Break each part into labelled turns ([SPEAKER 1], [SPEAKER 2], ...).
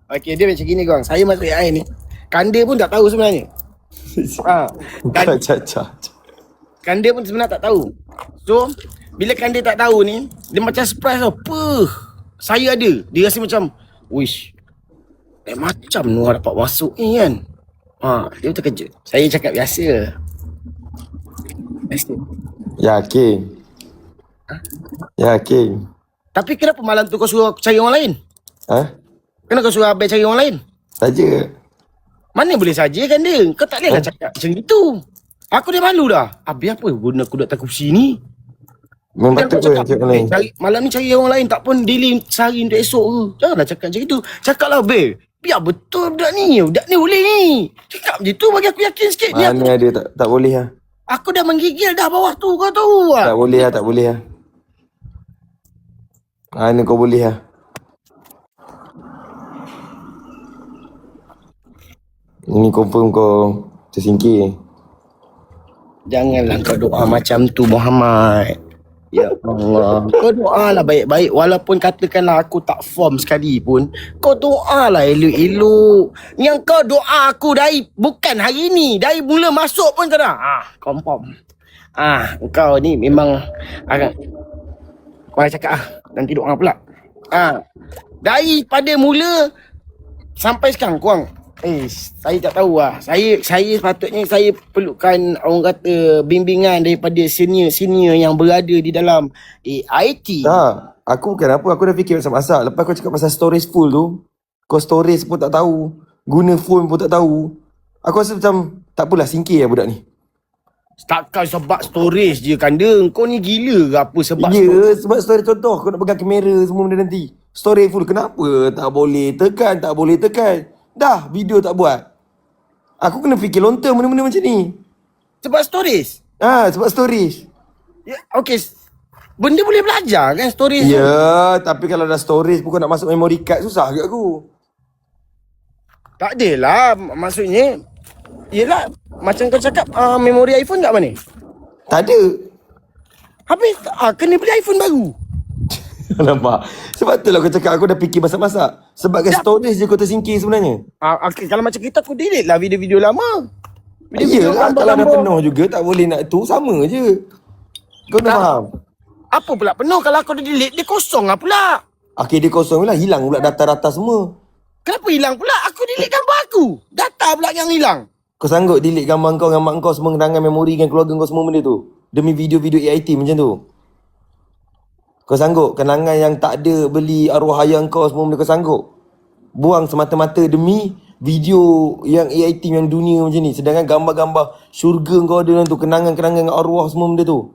[SPEAKER 1] Okey, dia macam gini korang. Saya masuk AI ni. Kanda pun tak tahu sebenarnya. Kanda pun sebenarnya tak tahu. So, bila Kanda tak tahu ni, dia macam surprise tau. Saya ada. Dia rasa macam, wish, macam Noah dapat masuk ni kan. Dia terkejut. Saya cakap biasa.
[SPEAKER 2] Yakin. Yakin.
[SPEAKER 1] Tapi kenapa malam tu kau suruh aku cari orang lain? Kenapa kau suruh Abel cari orang lain?
[SPEAKER 2] Saja.
[SPEAKER 1] Mana boleh saja kan dia? Kau tak boleh cakap macam itu. Aku dah malu dah. Abel apa guna aku datang kursi ni?
[SPEAKER 2] Memang betul ke cakap lain?
[SPEAKER 1] Malam ni cari orang lain tak pun daily sehari untuk esok ke. Janganlah cakap macam itu. Cakaplah Abel. Biar betul budak ni. Budak ni boleh ni. Cakap macam tu bagi aku yakin sikit.
[SPEAKER 2] Mana ada tak boleh lah.
[SPEAKER 1] Aku dah menggigil dah bawah tu, kau tahu tak?
[SPEAKER 2] Tak boleh lah. Mana kau boleh lah. Ini confirm kau tersingkir.
[SPEAKER 1] Janganlah kau doa macam tu, Muhammad. Ya Allah. Kau doalah baik-baik. Walaupun katakanlah aku tak form sekali pun, kau doalah elok-elok. Yang kau doa aku dari bukan hari ni, dari mula masuk pun tak ada. Confirm. Kau ni memang kau nak cakap nanti doa pula. Daripada mula sampai sekarang korang, saya tak tahu lah. Saya sepatutnya saya perlukan orang kata bimbingan daripada senior yang berada di dalam IT.
[SPEAKER 2] Tak, aku bukan apa. Aku dah fikir masak-masak. Lepas kau cakap pasal storage full tu, kau storage pun tak tahu, guna phone pun tak tahu. Aku rasa macam tak apalah, singkir lah budak ni.
[SPEAKER 1] Takkan sebab storage je Kanda. Kau ni gila ke apa sebab
[SPEAKER 2] storage? Sebab storage. Contoh kau nak pegang kamera semua benda nanti, storage full. Kenapa tak boleh tekan? Dah video tak buat. Aku kena fikir long term benda-benda macam ni.
[SPEAKER 1] Sebab storage?
[SPEAKER 2] Sebab storage.
[SPEAKER 1] Ya, okay. Benda boleh belajar kan storage?
[SPEAKER 2] Ya, tapi kalau dah storage pun kau nak masuk memory card, susah ke aku?
[SPEAKER 1] Tak adalah. Maksudnya, yelah, macam kau cakap, memori iPhone kat mana?
[SPEAKER 2] Tak ada.
[SPEAKER 1] Habis, kena beli iPhone baru.
[SPEAKER 2] Nampak? Sebab tu lah kau cakap aku dah fikir masak-masak. Sebab kan storage je kau tersingkir sebenarnya.
[SPEAKER 1] Okay, kalau macam kita, aku delete lah video-video lama.
[SPEAKER 2] Yelah, kalau dah penuh juga tak boleh nak tu, sama je. Kau nak faham?
[SPEAKER 1] Apa pula penuh? Kalau aku dah delete, dia kosong lah pula.
[SPEAKER 2] Okay, dia kosong lah. Hilang pula data-data semua.
[SPEAKER 1] Kenapa hilang pula? Aku delete gambar aku. Data pula yang hilang.
[SPEAKER 2] Kau sanggup delete gambar kau dengan mak kau, semua kenangan memori dengan keluarga kau, semua benda tu? Demi video-video AIT macam tu? Kau sanggup? Kenangan yang tak ada beli arwah ayah kau, semua benda kau sanggup? Buang semata-mata demi video yang AIT yang dunia macam ni. Sedangkan gambar-gambar syurga kau ada dalam tu, kenangan-kenangan dengan arwah semua benda tu.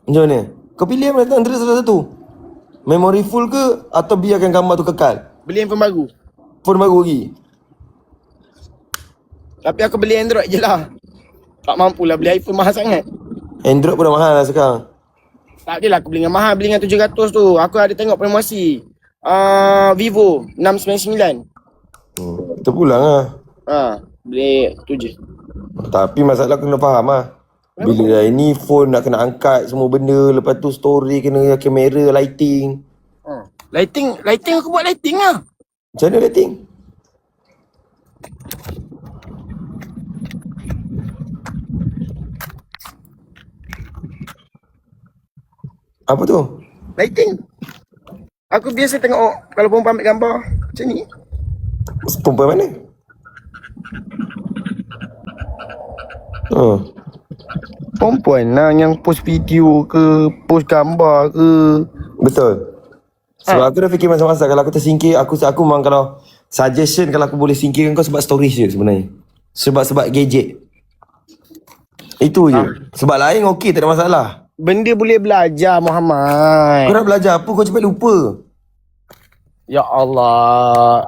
[SPEAKER 2] Macam mana? Kau pilih antara salah satu. Memory full ke atau biarkan gambar tu kekal?
[SPEAKER 1] Beli handphone baru.
[SPEAKER 2] Phone baru lagi.
[SPEAKER 1] Tapi aku beli Android je lah. Tak mampulah beli iPhone mahal sangat.
[SPEAKER 2] Android pun dah mahal lah sekarang.
[SPEAKER 1] Tak adalah aku beli dengan mahal. Beli dengan 700 tu. Aku ada tengok promosi. Vivo 699.
[SPEAKER 2] Terpulang lah.
[SPEAKER 1] Beli tu je.
[SPEAKER 2] Tapi masalah aku kena faham lah. Bila dah ini phone nak kena angkat semua benda. Lepas tu story kena kamera, lighting.
[SPEAKER 1] Lighting aku buat lighting lah.
[SPEAKER 2] Macam mana lighting? Apa tu?
[SPEAKER 1] Lighting. Aku biasa tengok kalau perempuan ambil gambar macam ni.
[SPEAKER 2] Perempuan mana?
[SPEAKER 1] Perempuan lah yang post video ke, post gambar ke.
[SPEAKER 2] Betul. Sebab aku dah fikir masa-masa kalau aku tersingkir, aku memang kalau suggestion kalau aku boleh singkirkan kau sebab storage je sebenarnya. Sebab gadget. Itu je. Sebab lain okey, tak ada masalah.
[SPEAKER 1] Benda boleh belajar, Muhammad.
[SPEAKER 2] Kau nak belajar apa? Kau cepat lupa.
[SPEAKER 1] Ya Allah.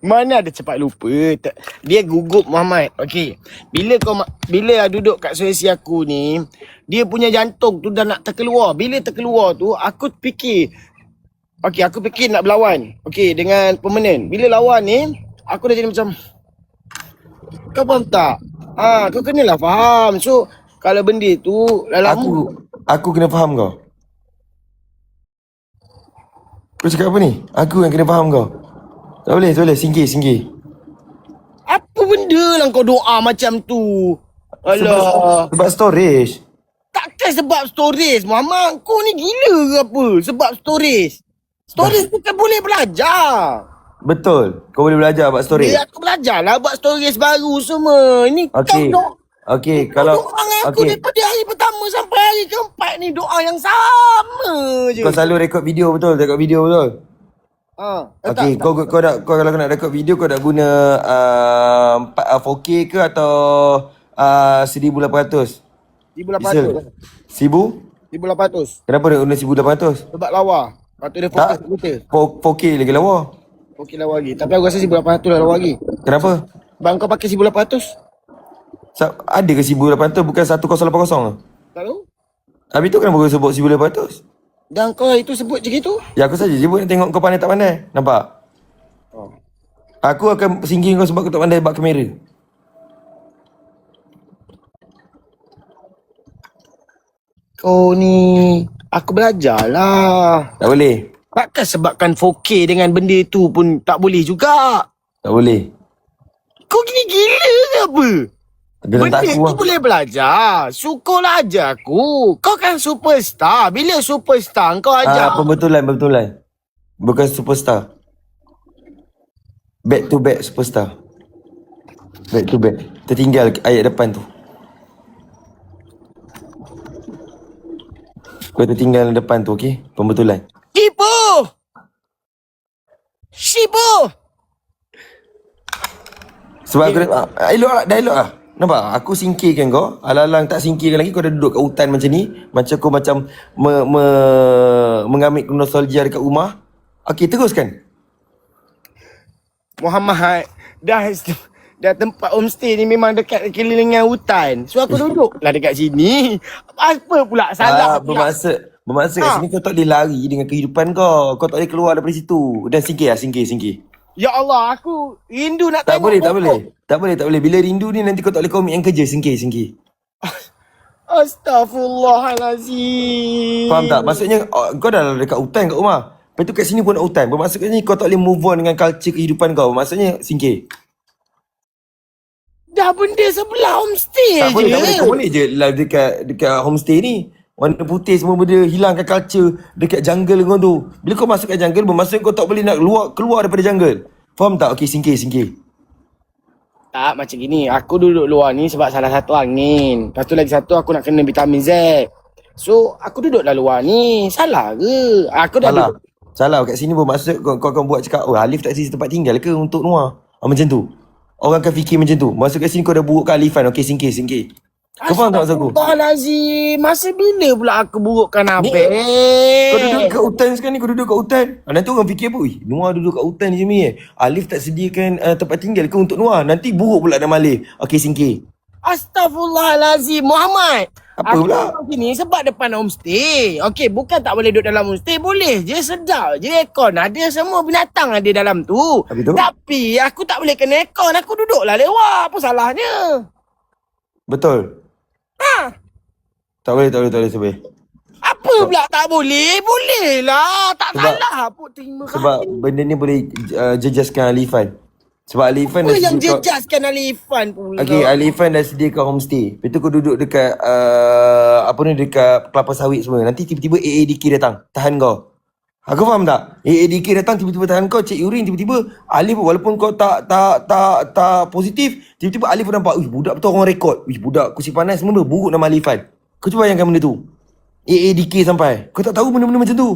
[SPEAKER 1] Mana ada cepat lupa. Dia gugup, Muhammad. Okey. Bila duduk kat sesi aku ni, dia punya jantung tu dah nak terkeluar. Bila terkeluar tu, aku fikir. Okey, aku fikir nak berlawan. Okey, dengan permanent. Bila lawan ni, aku dah jadi macam, kau faham tak? Kau kenalah faham. So, kalau benda tu dah lama.
[SPEAKER 2] Aku kena faham kau. Kau cakap apa ni? Aku yang kena faham kau. Tak boleh, singgih.
[SPEAKER 1] Apa benda lah kau doa macam tu? Alah.
[SPEAKER 2] Sebab storage.
[SPEAKER 1] Takkan sebab storage, Muhammad. Kau ni gila ke apa? Sebab storage. Storage bukan boleh belajar.
[SPEAKER 2] Betul. Kau boleh belajar buat storage.
[SPEAKER 1] Ya, aku belajar lah buat storage baru semua. Ni
[SPEAKER 2] Okey.
[SPEAKER 1] kau
[SPEAKER 2] Okey,
[SPEAKER 1] kalau
[SPEAKER 2] kalau
[SPEAKER 1] doa dengan aku daripada hari pertama sampai hari keempat ni doa yang sama je.
[SPEAKER 2] kau selalu rekod video betul, Okey, kau kalau kau nak rekod video kau nak guna 4K ke atau 1800?
[SPEAKER 1] 1800.
[SPEAKER 2] 1000?
[SPEAKER 1] 1800.
[SPEAKER 2] Kenapa nak guna 1800?
[SPEAKER 1] Sebab lawa. Lepas tu dia fokus
[SPEAKER 2] Tak.
[SPEAKER 1] komputer.
[SPEAKER 2] 4K lagi lawa.
[SPEAKER 1] Okey lawa lagi. Tapi aku rasa 1800 dah lawa lagi.
[SPEAKER 2] Kenapa?
[SPEAKER 1] Bang kau pakai 1800?
[SPEAKER 2] Ada ke 1800 bukan 1080 ke?
[SPEAKER 1] Tak tahu.
[SPEAKER 2] Habis tu kenapa kau sebut 1800?
[SPEAKER 1] Dan kau itu sebut je gitu?
[SPEAKER 2] Ya aku saja sebut nak tengok kau pandai tak pandai. Nampak?
[SPEAKER 1] Oh.
[SPEAKER 2] Aku akan singgih kau sebab kau tak pandai buat kamera.
[SPEAKER 1] Kau ni aku belajarlah.
[SPEAKER 2] Tak boleh.
[SPEAKER 1] Takkan sebabkan 4K dengan benda tu pun tak boleh juga.
[SPEAKER 2] Tak boleh.
[SPEAKER 1] Kau gini gila ke apa?
[SPEAKER 2] Dengan
[SPEAKER 1] Benda
[SPEAKER 2] tak aku
[SPEAKER 1] tu
[SPEAKER 2] lah.
[SPEAKER 1] boleh belajar. Syukurlah ajar aku. Kau kan superstar. Bila superstar kau ajar.
[SPEAKER 2] Pembetulan. Bukan superstar. Back to back superstar. Back to back. Tertinggal ayat depan tu. Kau tertinggal depan tu, okey? Pembetulan.
[SPEAKER 1] Shibu!
[SPEAKER 2] Sebab aku dah elok lah. Nampak? Aku singkirkan kau. Alang-alang tak singkirkan lagi. Kau dah duduk kat hutan macam ni. Macam kau macam mengambil nostalgia dekat rumah. Okey, teruskan.
[SPEAKER 1] Muhammad, dah tempat homestay ni memang dekat kelilingan hutan. So aku duduk lah dekat sini. Apa pula salah pula?
[SPEAKER 2] Bermaksud kat sini kau tak boleh lari dengan kehidupan kau. Kau tak boleh keluar daripada situ. Dan singkir.
[SPEAKER 1] Ya Allah, aku rindu nak
[SPEAKER 2] Tak
[SPEAKER 1] tengok
[SPEAKER 2] boleh.
[SPEAKER 1] pokok.
[SPEAKER 2] Tak boleh. Bila rindu ni nanti kau tak boleh komit yang kerja. Singkir.
[SPEAKER 1] Astaghfirullahalazim.
[SPEAKER 2] Faham tak? Maksudnya kau dah dekat hutan kat rumah. Lepas tu kat sini pun nak hutan. Bermaksud kat sini kau tak boleh move on dengan culture kehidupan kau. Maksudnya singkir.
[SPEAKER 1] Dah benda sebelah homestay
[SPEAKER 2] Tak boleh.
[SPEAKER 1] je.
[SPEAKER 2] Kau boleh je live dekat homestay ni. Warna putih semua benda. Hilangkan culture dekat jungle kau tu. Bila kau masuk kat jungle, bermaksud kau tak boleh nak keluar daripada jungle. Faham tak? Okey, singkir.
[SPEAKER 1] Tak macam gini. Aku duduk luar ni sebab salah satu angin. Lepas tu lagi satu aku nak kena vitamin Z. So aku duduklah luar ni. Salah ke? Aku dah duduk.
[SPEAKER 2] Salah. Kat sini bermaksud kau akan buat cakap, oh Alif tak sisi tempat tinggal ke untuk Noah? Macam tu. Orang akan fikir macam tu. Maksud kat sini kau dah burukkan Alifan. Okey, singkir. Kau faham tak maksud aku?
[SPEAKER 1] Astaghfirullahalazim. Masa bila pula aku burukkan apa?
[SPEAKER 2] Kau duduk kat hutan sekarang ni, kau duduk kat hutan. Nanti orang fikir apa? Noah duduk kat hutan je ni. Alif tak sediakan tempat tinggal ke untuk Noah? Nanti buruk pula nama Alif. Okey, singkir.
[SPEAKER 1] Astaghfirullahalazim. Muhammad.
[SPEAKER 2] Apa pula?
[SPEAKER 1] Aku sini sebab depan homestay. Okey, bukan tak boleh duduk dalam homestay. Boleh je, sedap je. Aircon ada, semua binatang ada dalam tu.
[SPEAKER 2] Habis tu?
[SPEAKER 1] Tapi aku tak boleh kena aircon. Aku duduklah lewat. Apa salahnya?
[SPEAKER 2] Betul. Tak boleh sebab.
[SPEAKER 1] Apa pula tak boleh? Boleh lah. Tak salah. Apa terima kasih.
[SPEAKER 2] Sebab benda ni boleh jejaskan Alifan. Sebab Alifan
[SPEAKER 1] Apa yang jejaskan Alifan pula?
[SPEAKER 2] Okey, Alifan dah sediakan homestay. Lepas tu kau duduk dekat dekat kelapa sawit semua. Nanti tiba-tiba AADK datang, tahan kau. Aku faham tak? AADK datang tiba-tiba tahan kau, cek urine tiba-tiba Alif walaupun kau tak positif, tiba-tiba Alif pun nampak, budak betul orang rekod. Budak kursi panas semua buruk nama Alifan. Kau cuba bayangkan benda tu. AADK sampai. Kau tak tahu benda-benda macam tu.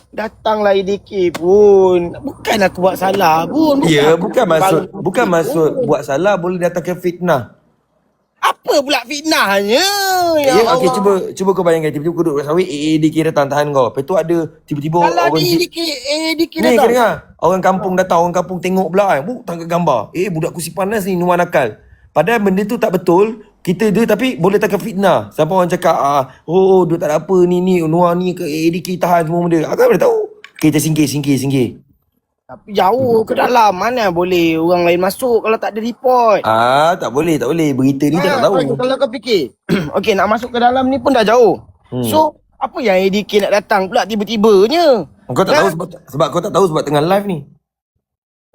[SPEAKER 1] Datanglah ADK pun. Bukan aku buat salah pun.
[SPEAKER 2] Ya, bukan maksud buat salah, boleh datangkan fitnah.
[SPEAKER 1] Apa pula fitnahnya? Ya,
[SPEAKER 2] Ya, okey, cuba kau bayangkan tiba-tiba kau duduk kat sawit, AADK datang tahan kau. Lepas tu ada tiba-tiba
[SPEAKER 1] kalau
[SPEAKER 2] orang
[SPEAKER 1] ADK
[SPEAKER 2] ni kau
[SPEAKER 1] datang.
[SPEAKER 2] dengar. Orang kampung datang, orang kampung tengok pula kan. Tangkap gambar. Budak kursi panas ni Nuan nakal. Padahal benda tu tak betul. Kita dia tapi boleh tangkap fitnah. Sampai orang cakap dia tak ada apa ni Nuan ni ke AADK tahan semua benda. Aku tak boleh tahu. Kita singkir.
[SPEAKER 1] Tapi jauh ke dalam. Mana boleh orang lain masuk kalau tak ada report.
[SPEAKER 2] Tak boleh. Berita ni tak tahu.
[SPEAKER 1] Kalau kau fikir, okey nak masuk ke dalam ni pun dah jauh. So, apa yang ADK nak datang pula tiba-tibanya?
[SPEAKER 2] Kau tak tahu sebab kau tak tahu sebab tengah live ni.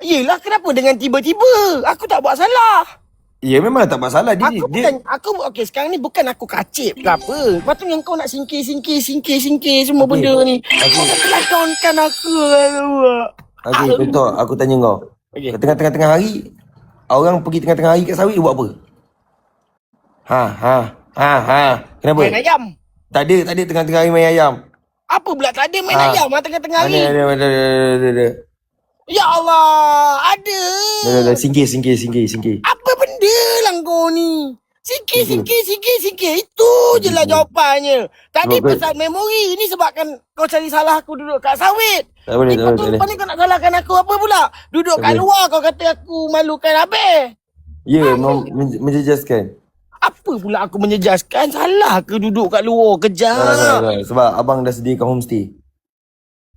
[SPEAKER 1] Yelah, kenapa dengan tiba-tiba? Aku tak buat salah.
[SPEAKER 2] Ya memang tak masalah dia.
[SPEAKER 1] Okey, sekarang ni bukan aku kacip ke apa. Patutnya kau nak singkir semua benda ni. Kau kelakon aku.
[SPEAKER 2] Okey, contoh aku tanya kau.
[SPEAKER 1] Okey.
[SPEAKER 2] Tengah-tengah hari, orang pergi tengah-tengah hari kat sawit dia buat apa? Kenapa?
[SPEAKER 1] Main ayam.
[SPEAKER 2] Tak ada tengah-tengah hari main ayam.
[SPEAKER 1] Apa pula tak ada main ayam tengah-tengah hari?
[SPEAKER 2] Ada.
[SPEAKER 1] Ya Allah, ada.
[SPEAKER 2] Dah. Singkir.
[SPEAKER 1] Apa benda lah kau ni? Singkir. Itu je lah jawapannya. Tadi pesan memori. Ini sebabkan kau cari salah aku duduk kat sawit.
[SPEAKER 2] Tak boleh.
[SPEAKER 1] Lepas ni kau nak salahkan aku apa pula? Duduk kat luar kau kata aku malukan habis.
[SPEAKER 2] Ya, menjejaskan.
[SPEAKER 1] Apa pula aku menjejaskan? Salah ke duduk kat luar kejap?
[SPEAKER 2] Salah. Sebab abang dah sediakan homestay.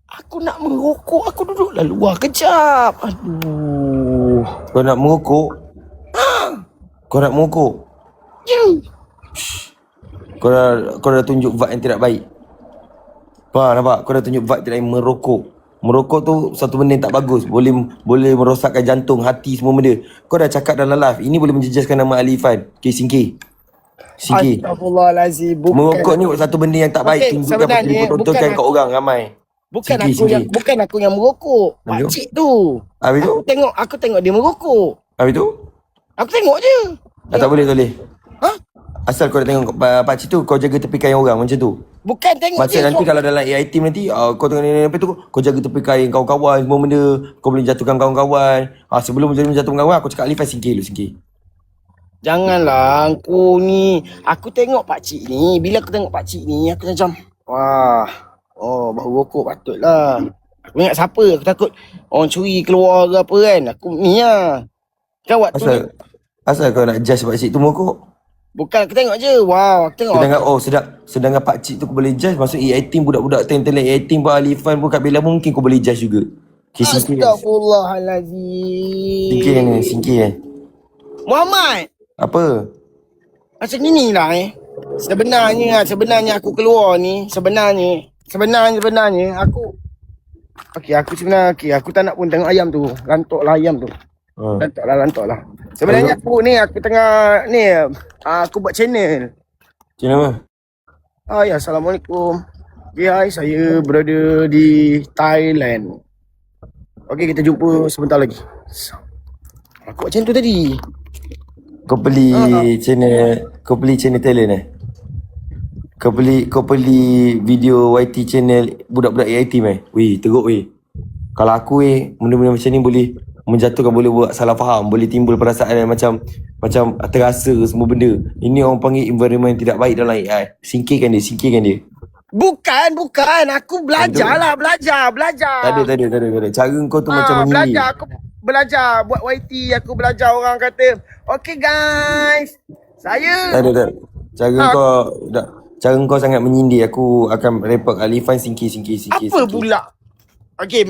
[SPEAKER 1] Aku nak merokok. Aku duduklah luar kejap. Aduh.
[SPEAKER 2] Kau nak merokok? Kau nak merokok?
[SPEAKER 1] Ya.
[SPEAKER 2] Kau dah tunjuk vibe yang tidak baik. Nampak? Kau dah tunjuk vibe tidak baik merokok. Merokok tu satu benda yang tak bagus. Boleh merosakkan jantung, hati, semua benda. Kau dah cakap dalam live. Ini boleh menjejaskan nama Ali Irfan. Okay, singkir.
[SPEAKER 1] Astagfirullahalazim.
[SPEAKER 2] Merokok ni satu benda yang tak baik. Tunjukkan dipertontonkan kat orang ramai.
[SPEAKER 1] Bukan aku yang merokok. Pakcik tu.
[SPEAKER 2] Habis tu?
[SPEAKER 1] Aku tengok dia merokok.
[SPEAKER 2] Habis tu?
[SPEAKER 1] Aku tengok je.
[SPEAKER 2] Tak boleh.
[SPEAKER 1] Ha?
[SPEAKER 2] Asal kau dah tengok pakcik tu, kau jaga tepi kain orang macam tu.
[SPEAKER 1] Bukan tengok
[SPEAKER 2] Maksud nanti kalau dalam AI team nanti kau tengok ni apa tu, kau jaga tepi kain kawan-kawan semua benda, kau boleh jatuhkan kawan-kawan. Sebelum menjatuhkan kawan, aku cakap Alif singkir.
[SPEAKER 1] Janganlah aku ni. Aku tengok pakcik ni. Bila aku tengok pakcik ni, aku macam wah. Oh, baru rokok patutlah. Aku ingat siapa? Aku takut orang curi keluar ke apa kan. Aku ni lah. Kan waktu ni.
[SPEAKER 2] Asal kau nak judge pakcik tu merokok?
[SPEAKER 1] Bukan, aku tengok je. Wow, aku tengok.
[SPEAKER 2] Sedangkan pakcik tu kau boleh judge. Maksud AI team, budak-budak talent AI team pun Ali Irfan pun Kak Bella mungkin kau boleh judge juga. Okay,
[SPEAKER 1] Astagfirullahalazim.
[SPEAKER 2] Singkir.
[SPEAKER 1] Muhammad.
[SPEAKER 2] Apa?
[SPEAKER 1] Macam ni lah Sebenarnya aku keluar ni. Sebenarnya aku aku tak nak pun tengok ayam tu. Lantok lah ayam tu. Lantok lah. Sebenarnya aku tengah ni aku buat channel.
[SPEAKER 2] Channel apa?
[SPEAKER 1] Ya, Assalamualaikum. Hai, saya berada di Thailand. Okey, kita jumpa sebentar lagi. Aku buat macam tu tadi.
[SPEAKER 2] Kau beli channel talent Kau beli video YT channel budak-budak AI team Weh, teruk weh. Kalau aku benda-benda macam ni boleh menjatuhkan, boleh buat salah faham, boleh timbul perasaan macam terasa semua benda. Ini orang panggil environment yang tidak baik dalam AI. Singkirkan dia.
[SPEAKER 1] Bukan. Aku belajar.
[SPEAKER 2] Tak ada. Cara kau tu macam menyindir.
[SPEAKER 1] Aku belajar buat YT. Aku belajar orang kata, okay guys, saya.
[SPEAKER 2] Tak ada. Cara kau sangat menyindir. Aku akan report Ali Irfan singkir.
[SPEAKER 1] Apa pula? Okay,